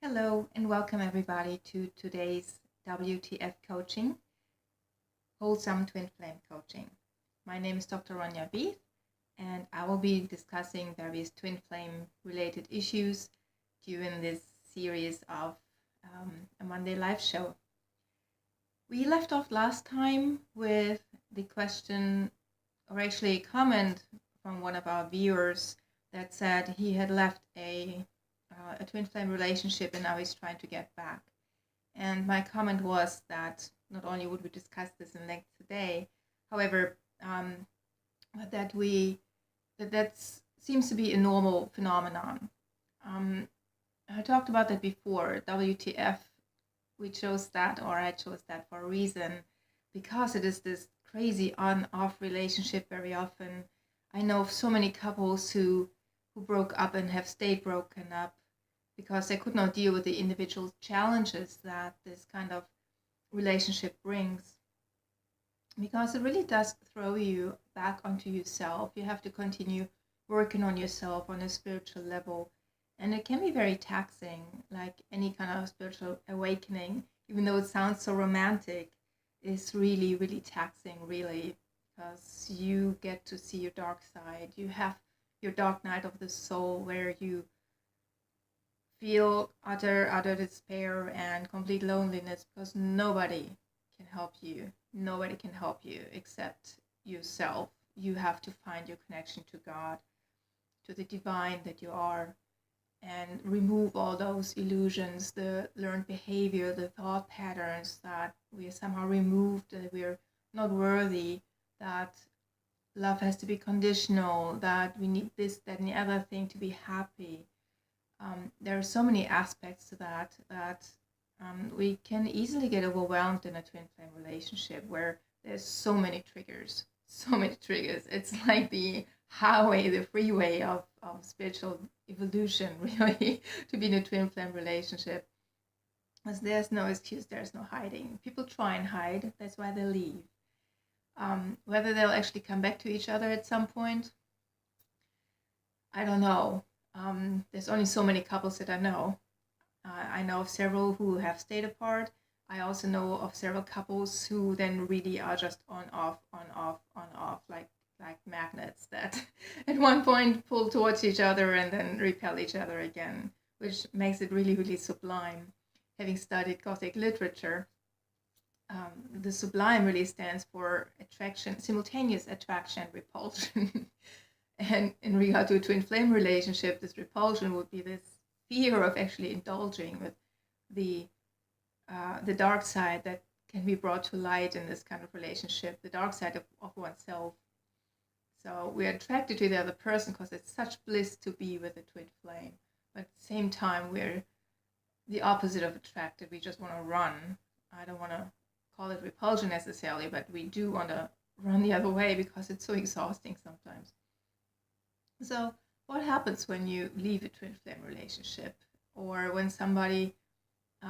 Hello and welcome everybody to today's WTF coaching, Wholesome Twin Flame Coaching. My name is Dr. Ronja and I will be discussing various twin flame related issues during this series of a Monday live show. We left off last time with the question, or actually a comment from one of our viewers that said he had left a twin flame relationship and now he's trying to get back. And my comment was that not only would we discuss this in length today, however, but that seems to be a normal phenomenon. I talked about that before. WTF, we chose that, or I chose that for a reason, because it is this crazy on-off relationship very often. I know of so many couples who broke up and have stayed broken up because they could not deal with the individual challenges that this kind of relationship brings. Because it really does throw you back onto yourself. You have to continue working on yourself on a spiritual level. And it can be very taxing, like any kind of spiritual awakening, even though it sounds so romantic, is really, really taxing, really, because you get to see your dark side. You have your dark night of the soul where you feel utter despair and complete loneliness because nobody can help you. Nobody can help you except yourself. You have to find your connection to God, to the divine that you are, and remove all those illusions, the learned behavior, the thought patterns that we are somehow removed, that we're not worthy, that love has to be conditional, that we need this, that, and the other thing to be happy. There are so many aspects to that we can easily get overwhelmed in a twin flame relationship where there's so many triggers. It's like the highway, the freeway of spiritual evolution, really, to be in a twin flame relationship. Because there's no excuse, there's no hiding. People try and hide, that's why they leave. Whether they'll actually come back to each other at some point, I don't know. There's only so many couples that I know. I know of several who have stayed apart. I also know of several couples who then really are just on, off, like magnets that at one point pull towards each other and then repel each other again, which makes it really, really sublime. Having studied Gothic literature, the sublime really stands for attraction, simultaneous attraction, repulsion. And in regard to a twin flame relationship, this repulsion would be this fear of actually indulging with the dark side that can be brought to light in this kind of relationship, the dark side of oneself. So we're attracted to the other person because it's such bliss to be with a twin flame. But at the same time, we're the opposite of attracted. We just want to run. I don't want to call it repulsion necessarily, but we do want to run the other way because it's so exhausting sometimes. So what happens when you leave a twin flame relationship, or when somebody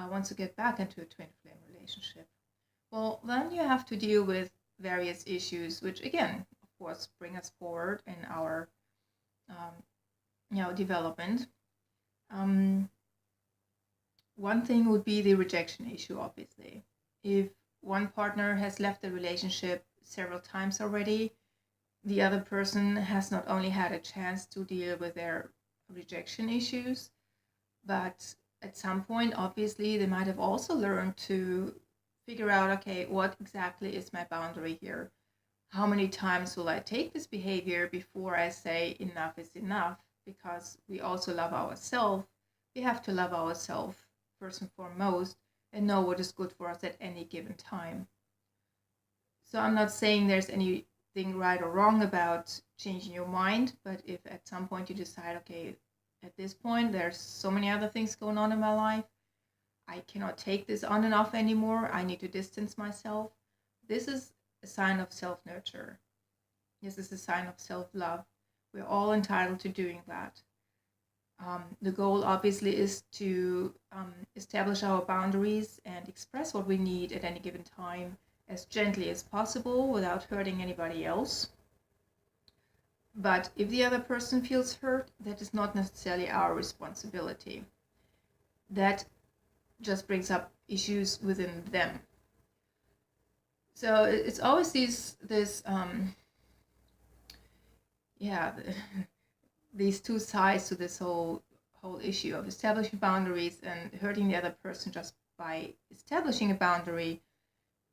wants to get back into a twin flame relationship? Well, then you have to deal with various issues, which again, of course, bring us forward in our development. One thing would be the rejection issue, obviously. If one partner has left the relationship several times already, the other person has not only had a chance to deal with their rejection issues, but at some point, obviously, they might have also learned to figure out, okay, what exactly is my boundary here? How many times will I take this behavior before I say enough is enough? Because we also love ourselves. We have to love ourselves first and foremost and know what is good for us at any given time. So I'm not saying there's anything right or wrong about changing your mind, but if at some point you decide, okay, at this point there's so many other things going on in my life, I cannot take this on and off anymore, I need to distance myself, this is a sign of self-nurture. This is a sign of self-love. We're all entitled to doing that. The goal obviously is to establish our boundaries and express what we need at any given time as gently as possible without hurting anybody else. But if the other person feels hurt, that is not necessarily our responsibility. that just brings up issues within them. So it's always these two sides to this whole issue of establishing boundaries, and hurting the other person just by establishing a boundary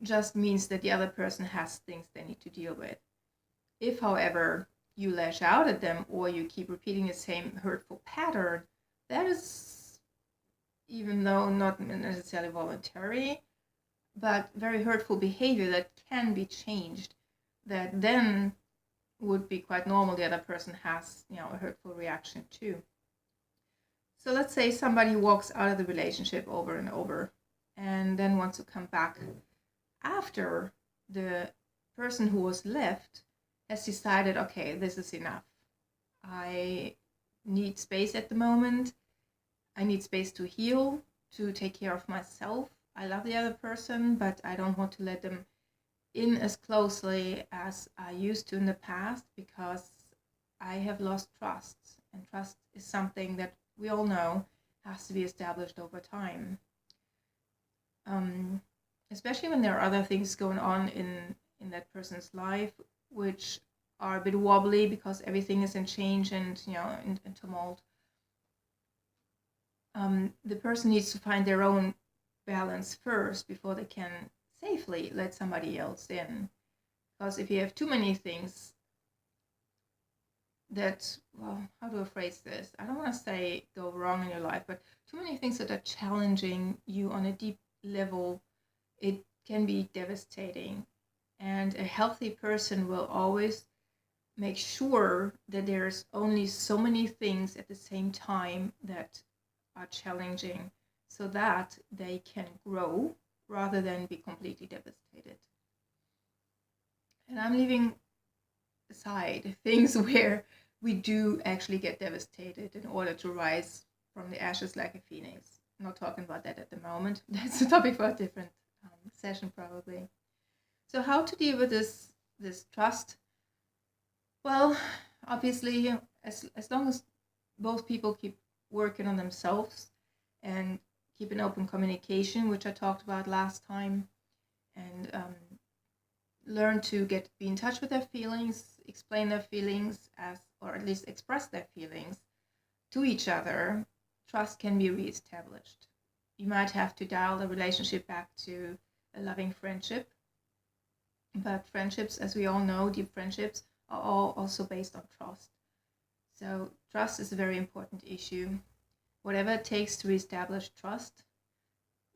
just means that the other person has things they need to deal with. If, however, you lash out at them or you keep repeating the same hurtful pattern, that is, even though not necessarily voluntary, but very hurtful behavior that can be changed, that then would be quite normal. The other person has, a hurtful reaction too. So let's say somebody walks out of the relationship over and over and then wants to come back after the person who was left has decided, okay, this is enough. I need space at the moment. I need space to heal, to take care of myself. I love the other person, but I don't want to let them in as closely as I used to in the past, because I have lost trust. And trust is something that we all know has to be established over time. Especially when there are other things going on in that person's life, which are a bit wobbly because everything is in change and, in tumult. The person needs to find their own balance first before they can safely let somebody else in. Because if you have too many things that, how do I phrase this? I don't want to say go wrong in your life, but too many things that are challenging you on a deep level, it can be devastating. And a healthy person will always make sure that there's only so many things at the same time that are challenging, so that they can grow rather than be completely devastated. And I'm leaving aside things where we do actually get devastated in order to rise from the ashes like a phoenix. I'm not talking about that at the moment. That's a topic for a different session probably. So how to deal with this trust? Well, obviously, as long as both people keep working on themselves and keep an open communication, which I talked about last time, and learn to be in touch with their feelings, explain their feelings, or at least express their feelings to each other, trust can be reestablished. You might have to dial the relationship back to a loving friendship, but friendships, as we all know, deep friendships are all also based on trust. So trust is a very important issue. Whatever it takes to reestablish trust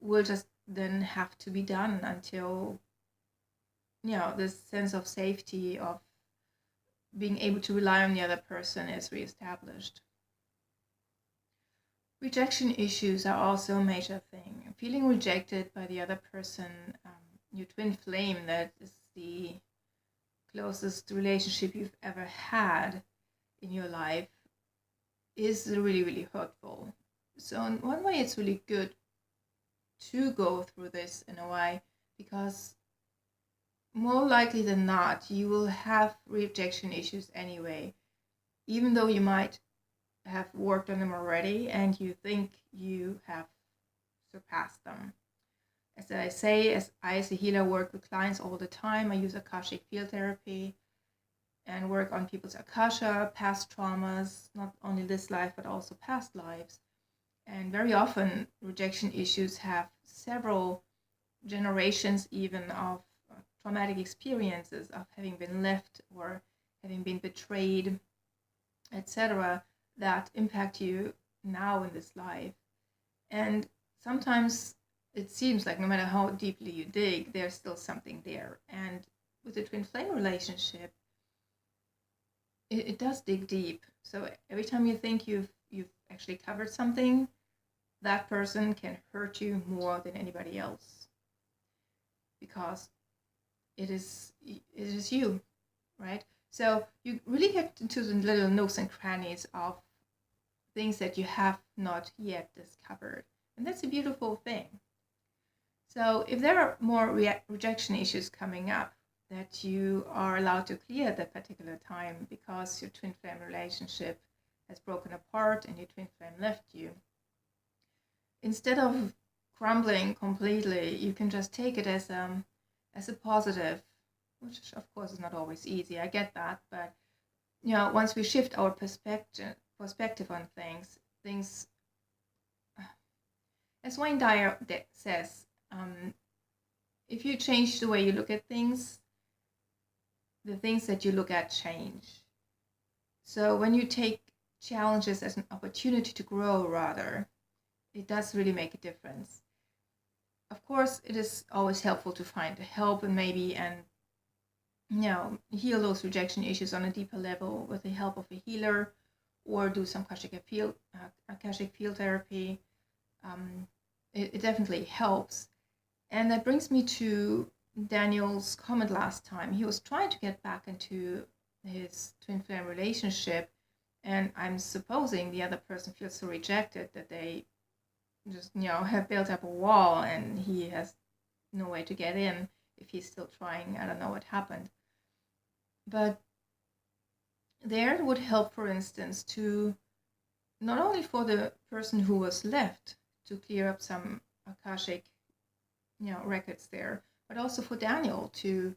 will just then have to be done until, this sense of safety, of being able to rely on the other person, is reestablished. Rejection issues are also a major thing. Feeling rejected by the other person, your twin flame, that is the closest relationship you've ever had in your life, is really, really hurtful. So in one way, it's really good to go through this in a way, because more likely than not, you will have rejection issues anyway, even though you might have worked on them already and you think you have surpassed them. As I say, as a healer, work with clients all the time. I use Akashic field therapy and work on people's Akasha, past traumas, not only this life, but also past lives. And very often, rejection issues have several generations even of traumatic experiences of having been left or having been betrayed, etc., that impact you now in this life. And sometimes it seems like no matter how deeply you dig, there's still something there. And with the twin flame relationship, it does dig deep. So every time you think you've actually covered something, that person can hurt you more than anybody else, because it is you, right? So you really get into the little nooks and crannies of things that you have not yet discovered. And that's a beautiful thing. So if there are more rejection issues coming up that you are allowed to clear at that particular time because your twin flame relationship has broken apart and your twin flame left you, instead of crumbling completely, you can just take it as a positive, which of course is not always easy. I get that, but once we shift our perspective on things, as Wayne Dyer says, if you change the way you look at things, the things that you look at change. So when you take challenges as an opportunity to grow, rather, it does really make a difference. Of course, it is always helpful to find help and heal those rejection issues on a deeper level with the help of a healer, or do some Akashic field therapy. It definitely helps. And that brings me to Daniel's comment last time. He was trying to get back into his twin flame relationship, and I'm supposing the other person feels so rejected that they just have built up a wall, and he has no way to get in if he's still trying. I don't know what happened, but there it would help, for instance, to not only for the person who was left to clear up some Akashic records there, but also for Daniel to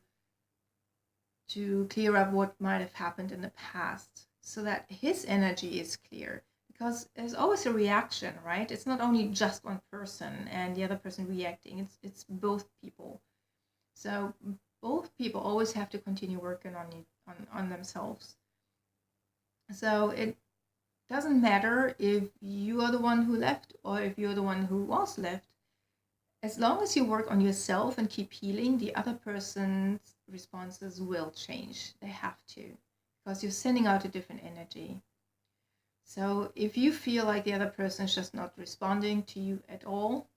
clear up what might have happened in the past, so that his energy is clear. Because there's always a reaction, right? It's not only just one person and the other person reacting. It's both people. So both people always have to continue working on themselves. So it doesn't matter if you are the one who left or if you're the one who was left. As long as you work on yourself and keep healing, the other person's responses will change. They have to, because you're sending out a different energy. So if you feel like the other person is just not responding to you at all,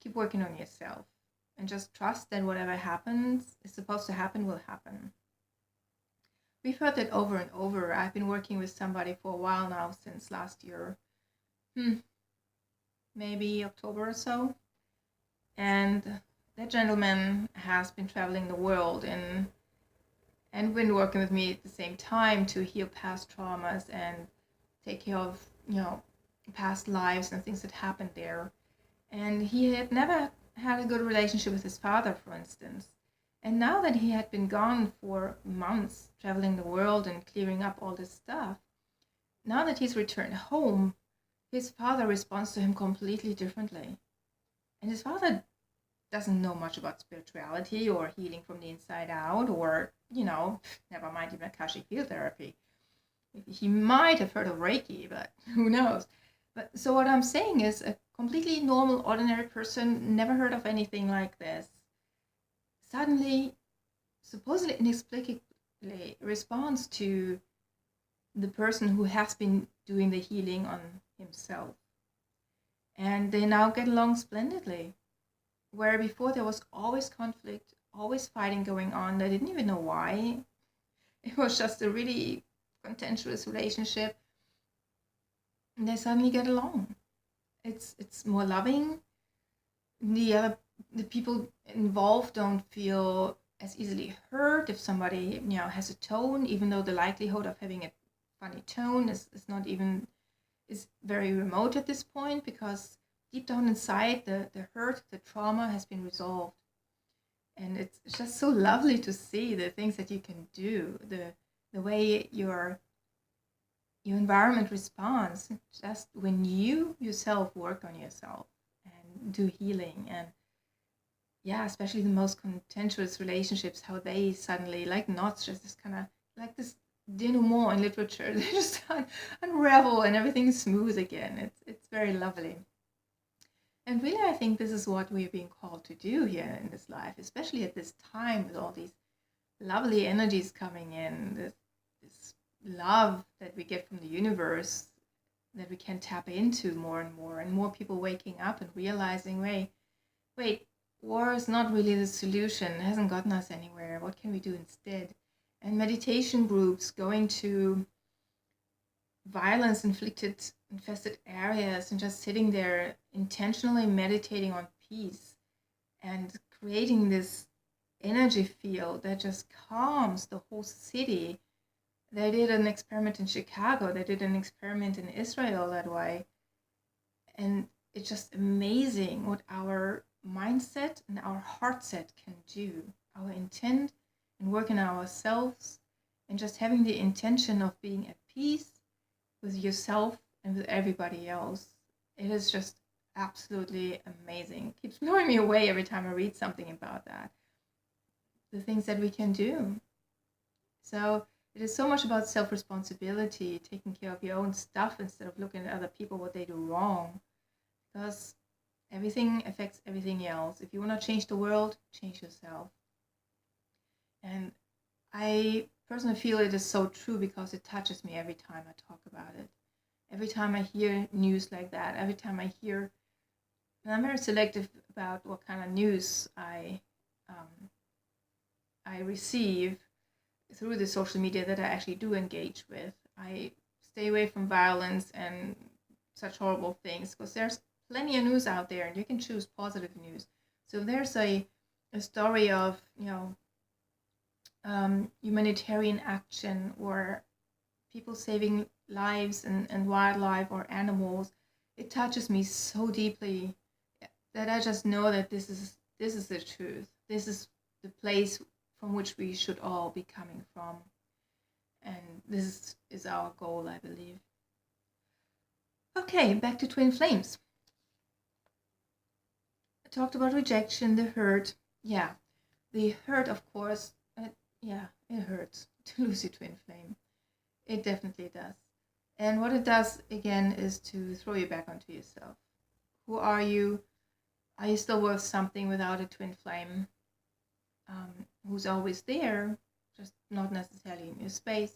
keep working on yourself and just trust that whatever happens is supposed to happen will happen. We've heard that over and over. I've been working with somebody for a while now, since last year, maybe October or so. And that gentleman has been traveling the world and been working with me at the same time to heal past traumas and take care of past lives and things that happened there. And he had never had a good relationship with his father, for instance. And now that he had been gone for months, traveling the world and clearing up all this stuff, now that he's returned home, his father responds to him completely differently. And his father doesn't know much about spirituality or healing from the inside out, or, never mind even Akashic field therapy. He might have heard of Reiki, but who knows? But so what I'm saying is, a completely normal, ordinary person, never heard of anything like this, suddenly, supposedly inexplicably, responds to the person who has been doing the healing on himself. And they now get along splendidly. Where before there was always conflict, always fighting going on. They didn't even know why. It was just a really contentious relationship. And they suddenly get along. It's more loving. The people involved don't feel as easily hurt if somebody has a tone, even though the likelihood of having a funny tone is very remote at this point, because deep down inside, the hurt, the trauma has been resolved. And it's just so lovely to see the things that you can do, the way your environment responds, just when you yourself work on yourself and do healing. And especially the most contentious relationships, how they suddenly, like knots, just kind of like this denouement in literature, they just unravel and everything is smooth again. It's very lovely. And really, I think this is what we're being called to do here in this life, especially at this time with all these lovely energies coming in, this love that we get from the universe that we can tap into more and more people waking up and realizing, wait, war is not really the solution. It hasn't gotten us anywhere. What can we do instead? And meditation groups, going to violence infested areas and just sitting there intentionally meditating on peace and creating this energy field that just calms the whole city. They did an experiment in Chicago. They did an experiment in Israel that way. And it's just amazing what our mindset and our heart set can do. Our intent and working on ourselves and just having the intention of being at peace with yourself and with everybody else. It is just absolutely amazing. It keeps blowing me away every time I read something about that. The things that we can do. So it is so much about self-responsibility, taking care of your own stuff instead of looking at other people, what they do wrong. Because everything affects everything else. If you want to change the world, change yourself. And I personally feel it is so true because it touches me every time I talk about it. Every time I hear news like that, every time I hear, and I'm very selective about what kind of news I receive through the social media that I actually do engage with. I stay away from violence and such horrible things because there's plenty of news out there and you can choose positive news. So there's a story of, humanitarian action or people saving lives and wildlife or animals. It touches me so deeply that I just know that this is the truth. This is the place from which we should all be coming from. And this is our goal, I believe. Okay, back to twin flames. I talked about rejection, the hurt. Yeah, the hurt, of course. It hurts to lose your twin flame. It definitely does. And what it does, again, is to throw you back onto yourself. Who are you? Are you still worth something without a twin flame? Who's always there, just not necessarily in your space?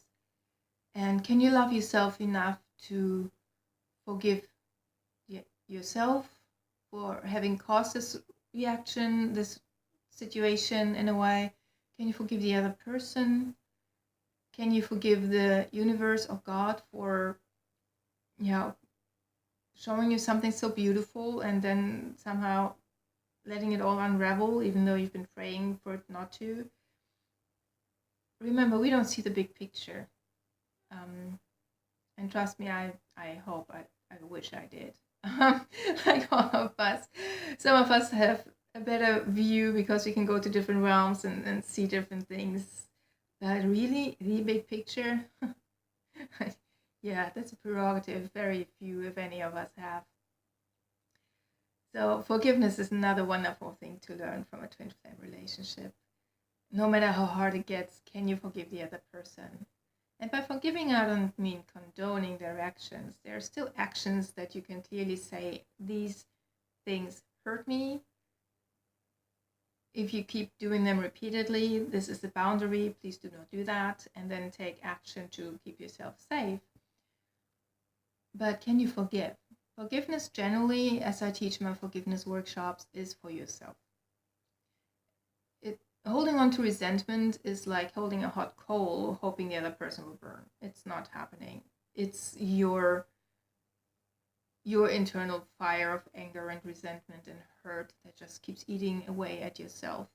And can you love yourself enough to forgive yourself for having caused this reaction, this situation in a way? Can you forgive the other person? Can you forgive the universe or God for, showing you something so beautiful and then somehow letting it all unravel, even though you've been praying for it not to? Remember, we don't see the big picture. And trust me, I hope, I wish I did. Like all of us. Some of us have a better view because we can go to different realms and see different things. But really, the big picture, yeah, that's a prerogative very few, if any, of us have. So forgiveness is another wonderful thing to learn from a twin flame relationship. No matter how hard it gets, can you forgive the other person? And by forgiving, I don't mean condoning their actions. There are still actions that you can clearly say, these things hurt me. If you keep doing them repeatedly, this is the boundary, please do not do that, and then take action to keep yourself safe. But can you forgive? Forgiveness generally, as I teach my forgiveness workshops, is for yourself. Holding on to resentment is like holding a hot coal, hoping the other person will burn. It's not happening. It's your internal fire of anger and resentment and hurt that just keeps eating away at yourself.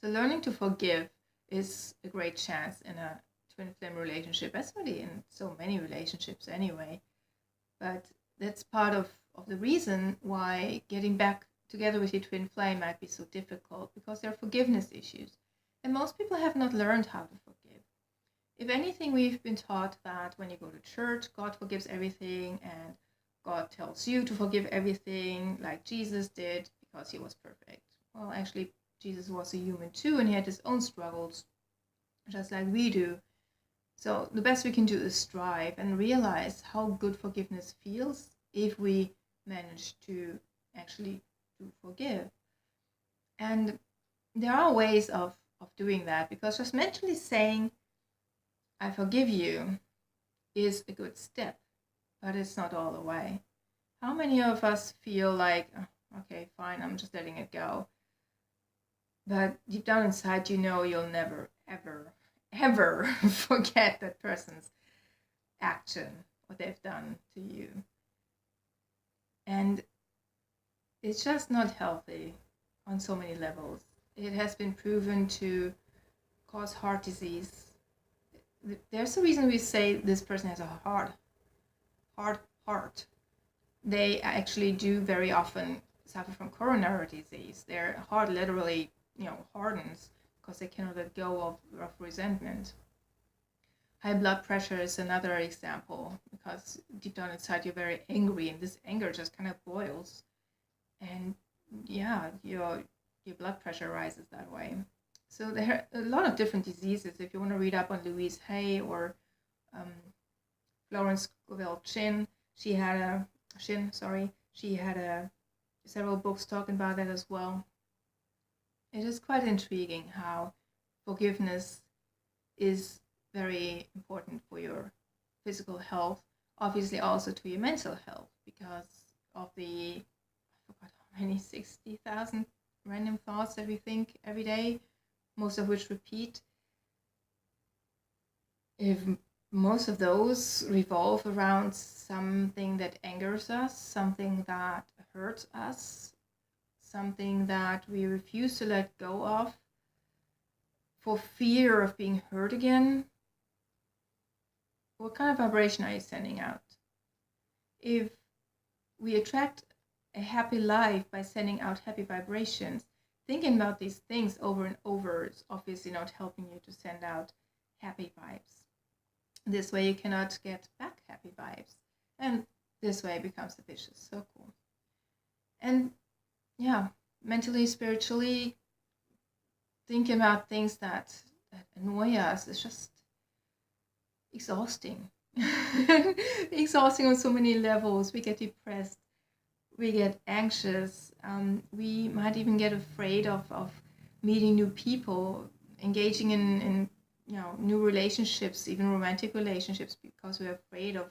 So learning to forgive is a great chance in a twin flame relationship, as really in so many relationships anyway. But that's part of the reason why getting back together with your twin flame might be so difficult, because there are forgiveness issues. And most people have not learned how to forgive. If anything, we've been taught that when you go to church, God forgives everything and God tells you to forgive everything like Jesus did because he was perfect. Well, actually, Jesus was a human too, and he had his own struggles, just like we do. So the best we can do is strive and realize how good forgiveness feels if we manage to actually to forgive. And there are ways of doing that, because just mentally saying, I forgive you, is a good step, but it's not all the way. How many of us feel like, oh, okay, fine, I'm just letting it go. But deep down inside, you know you'll never, ever, ever forget that person's action, what they've done to you. And it's just not healthy on so many levels. It has been proven to cause heart disease. There's a reason we say this person has a hard heart. they actually do very often suffer from coronary disease. Their heart literally, hardens because they cannot let go of resentment. High blood pressure is another example because deep down inside you're very angry, and this anger just kind of boils, and yeah, your blood pressure rises that way. So there are a lot of different diseases. If you want to read up on Louise Hay or um, Florence Scovel Chin, she had a several books talking about that as well. It is quite intriguing how forgiveness is very important for your physical health, obviously also to your mental health, because of I forgot how many, 60,000 random thoughts that we think every day, most of which repeat. If most of those revolve around something that angers us, something that hurts us, something that we refuse to let go of for fear of being hurt again, what kind of vibration are you sending out? If we attract a happy life by sending out happy vibrations, thinking about these things over and over is obviously not helping you to send out happy vibes. This way you cannot get back happy vibes. And this way it becomes a vicious circle. And yeah, mentally, spiritually, thinking about things that annoy us is just exhausting. Exhausting on so many levels. We get depressed, we get anxious, we might even get afraid of meeting new people, engaging in new relationships, even romantic relationships, because we're afraid of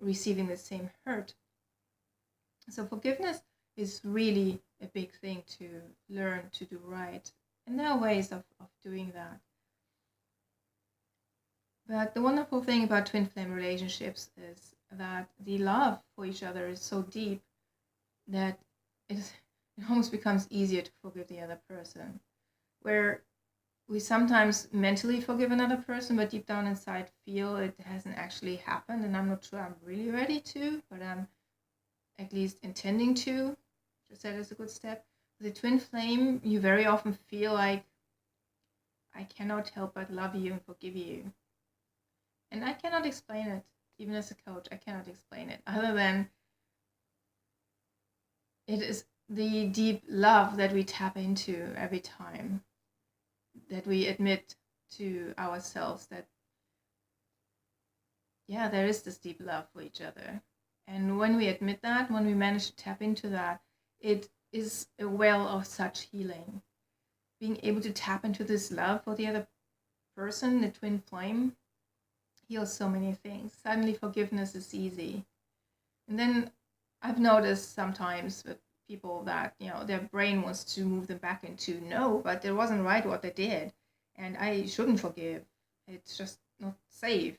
receiving the same hurt. So forgiveness is really a big thing to learn to do right. And there are ways of doing that. But the wonderful thing about twin flame relationships is that the love for each other is so deep that it almost becomes easier to forgive the other person. Where we sometimes mentally forgive another person, but deep down inside feel it hasn't actually happened, and I'm not sure I'm really ready to, but I'm at least intending to. Just that is a good step. The twin flame, you very often feel like, I cannot help but love you and forgive you. And I cannot explain it. Even as a coach, I cannot explain it other than it is the deep love that we tap into every time that we admit to ourselves that, yeah, there is this deep love for each other. And when we admit that, when we manage to tap into that, it is a well of such healing. Being able to tap into this love for the other person, the twin flame, heals so many things. Suddenly forgiveness is easy. And then I've noticed sometimes with people that, their brain wants to move them back into, no, but it wasn't right what they did, and I shouldn't forgive. It's just not safe.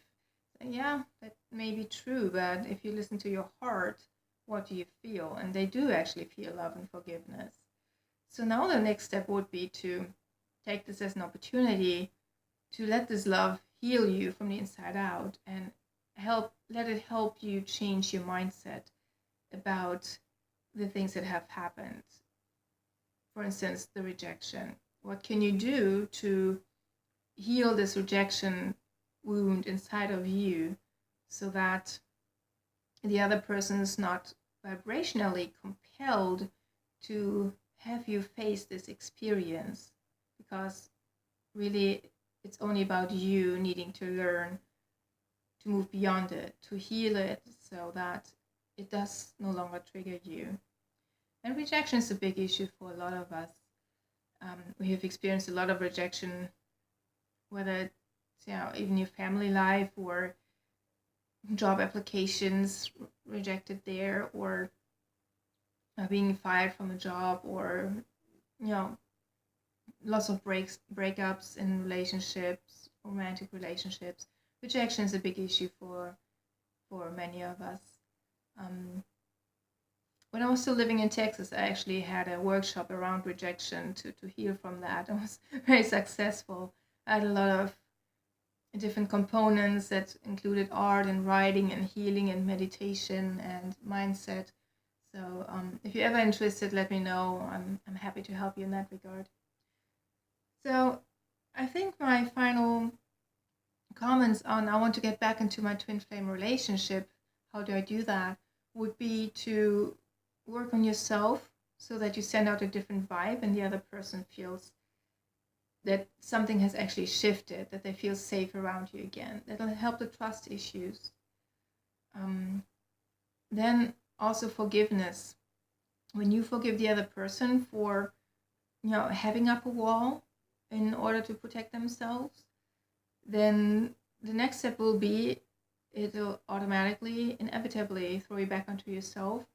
And yeah, that may be true, but if you listen to your heart, what do you feel? And they do actually feel love and forgiveness. So now the next step would be to take this as an opportunity to let this love heal you from the inside out and let it help you change your mindset about the things that have happened. For instance, the rejection. What can you do to heal this rejection wound inside of you so that the other person is not vibrationally compelled to have you face this experience? Because really, it's only about you needing to learn to move beyond it, to heal it so that it does no longer trigger you. And rejection is a big issue for a lot of us. We have experienced a lot of rejection, whether it's even your family life or job applications rejected there, or being fired from a job, or lots of breakups in relationships, romantic relationships. Rejection is a big issue for many of us. When I was still living in Texas, I actually had a workshop around rejection to heal from that. It was very successful. I had a lot of different components that included art and writing and healing and meditation and mindset. So if you're ever interested, let me know. I'm happy to help you in that regard. So I think my final comments on I want to get back into my twin flame relationship, how do I do that, would be to work on yourself so that you send out a different vibe and the other person feels that something has actually shifted, that they feel safe around you again. That'll help the trust issues. Then also forgiveness. When you forgive the other person for, having up a wall in order to protect themselves, then the next step will be it'll automatically, inevitably throw you back onto yourself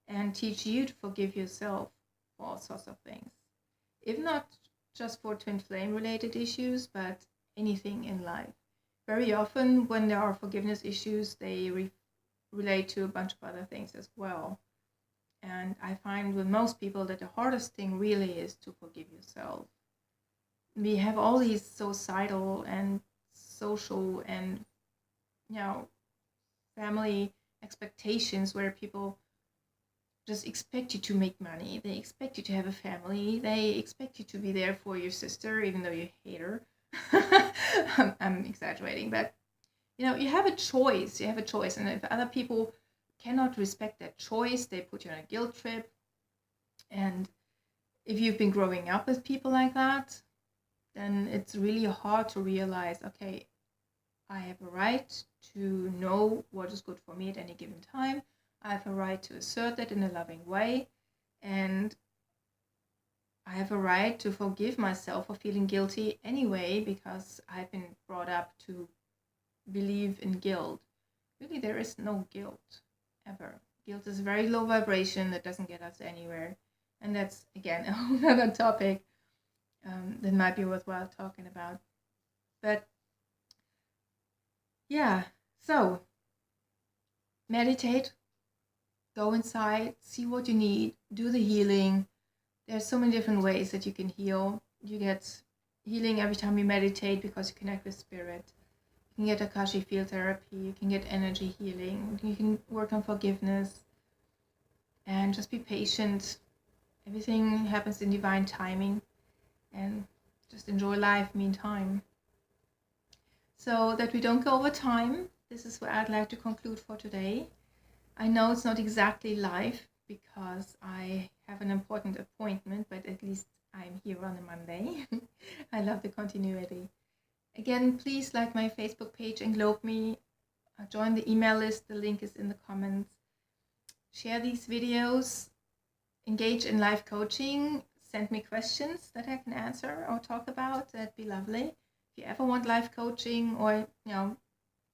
and teach you to forgive yourself for all sorts of things. If not just for twin flame related issues, but anything in life. Very often when there are forgiveness issues, they relate to a bunch of other things as well. And I find with most people that the hardest thing really is to forgive yourself. We have all these societal and social and, family expectations where people just expect you to make money. They expect you to have a family. They expect you to be there for your sister, even though you hate her. I'm exaggerating, but you have a choice. You have a choice. And if other people cannot respect that choice, they put you on a guilt trip. And if you've been growing up with people like that, then it's really hard to realize, okay, I have a right to know what is good for me at any given time. I have a right to assert that in a loving way. And I have a right to forgive myself for feeling guilty anyway, because I've been brought up to believe in guilt. Really, there is no guilt, ever. Guilt is very low vibration that doesn't get us anywhere. And that's, again, a whole other topic that might be worthwhile talking about. But yeah, so meditate, go inside, see what you need, do the healing. There's so many different ways that you can heal. You get healing every time you meditate because you connect with spirit. You can get Akashic field therapy, you can get energy healing, you can work on forgiveness, and just be patient. Everything happens in divine timing, and just enjoy life meantime. So that we don't go over time, this is where I'd like to conclude for today. I know it's not exactly live because I have an important appointment, but at least I'm here on a Monday. I love the continuity. Again, please like my Facebook page and globe me. Join the email list. The link is in the comments. Share these videos. Engage in live coaching. Send me questions that I can answer or talk about. That'd be lovely. If you ever want live coaching, or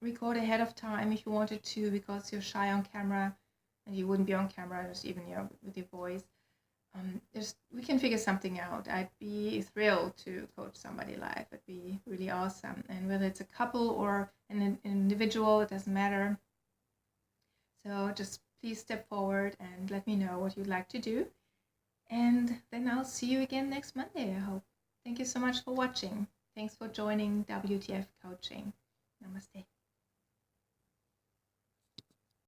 record ahead of time if you wanted to, because you're shy on camera and you wouldn't be on camera, just even with your voice. We can figure something out. I'd be thrilled to coach somebody live. It'd be really awesome. And whether it's a couple or an individual, it doesn't matter. So just please step forward and let me know what you'd like to do. And then I'll see you again next Monday, I hope. Thank you so much for watching. Thanks for joining WTF Coaching. Namaste.